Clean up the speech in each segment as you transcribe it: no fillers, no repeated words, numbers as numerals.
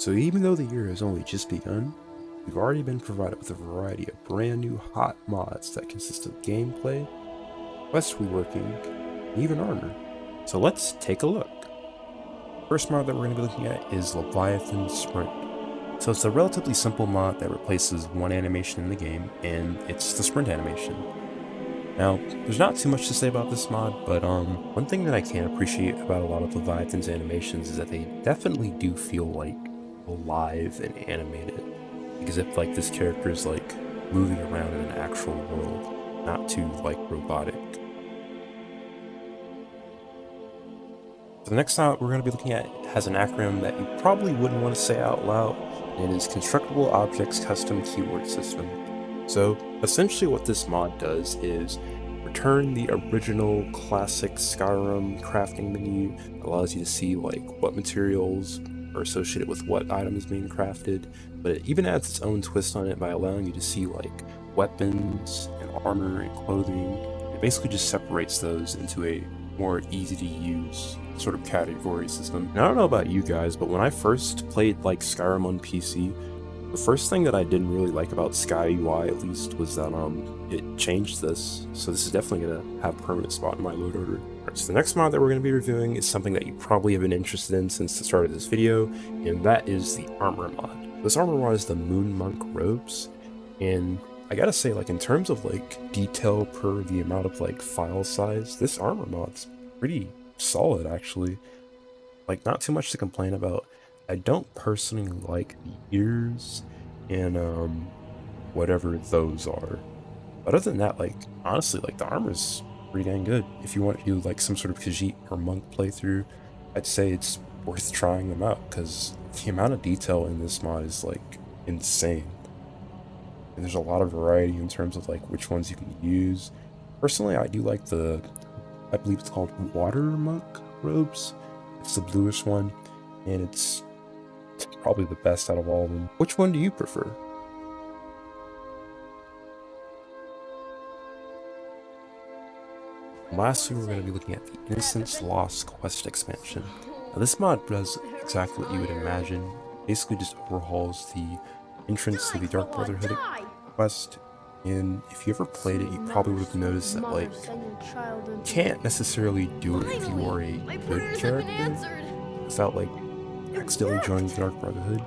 So even though the year has only just begun, we've already been provided with a variety of brand new hot mods that consist of gameplay, quest reworking, and even armor. So let's take a look. First mod that we're going to be looking at is Leviathan Sprint. So it's a relatively simple mod that replaces one animation in the game, and it's the sprint animation. Now, there's not too much to say about this mod, but one thing that I can appreciate about a lot of Leviathan's animations is that they definitely do feel like alive and animated. As if like this character is like moving around in an actual world, not too like robotic. So the next mod we're going to be looking at has an acronym that you probably wouldn't want to say out loud, and it is Constructible Objects Custom Keyword System. So essentially what this mod does is return the original classic Skyrim crafting menu. It allows you to see like what materials are associated with what item is being crafted, but it even adds its own twist on it by allowing you to see like weapons and armor and clothing. It basically just separates those into a more easy to use sort of category system. And I don't know about you guys, but when I first played like Skyrim on PC, the first thing that I didn't really like about Sky UI at least was that it changed this. So this is definitely going to have a permanent spot in my load order. Alright, so the next mod that we're going to be reviewing is something that you probably have been interested in since the start of this video, and that is the armor mod. This armor mod is the Moon Monk robes, and I gotta say, like in terms of like detail per the amount of like file size, this armor mod's pretty solid actually. Like not too much to complain about. I don't personally like the ears and whatever those are. But other than that, like honestly, like the armor's pretty dang good. If you want to do like some sort of Khajiit or monk playthrough, I'd say it's worth trying them out because the amount of detail in this mod is like insane. And there's a lot of variety in terms of like which ones you can use. Personally, I do like I believe it's called water monk robes. It's the bluish one, and it's probably the best out of all of them. Which one do you prefer? Lastly, we're going to be looking at the Innocence Lost quest expansion. Now, this mod does exactly what you would imagine. Basically just overhauls the entrance to the Dark Brotherhood quest, and if you ever played it, you probably would have noticed that like you can't necessarily do it if you are a good character without like accidentally joining the Dark Brotherhood.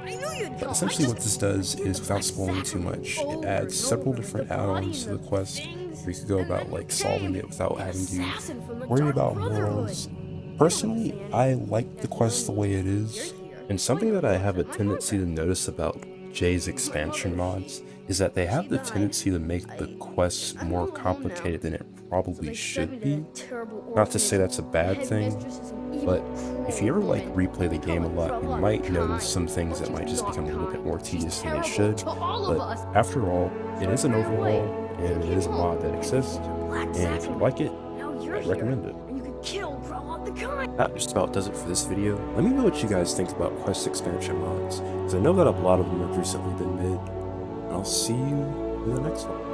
But essentially what this does is, without spoiling too much, it adds several different add-ons to the quest where you could go about like solving it without having to worry about morals. Personally, I like the quest the way it is, and something that I have a tendency to notice about Jay's expansion mods is that they have the tendency to make the quests more complicated than it probably should be. Not to say that's a bad thing, but if you ever like replay the game a lot, you might notice some things that might just become a little bit more tedious than they should. But after all, it is an overhaul, and it is a mod that exists, and if you like it, I'd recommend it. That just about does it for this video. Let me know what you guys think about quest expansion mods, because I know that a lot of them have recently been made. I'll see you in the next one.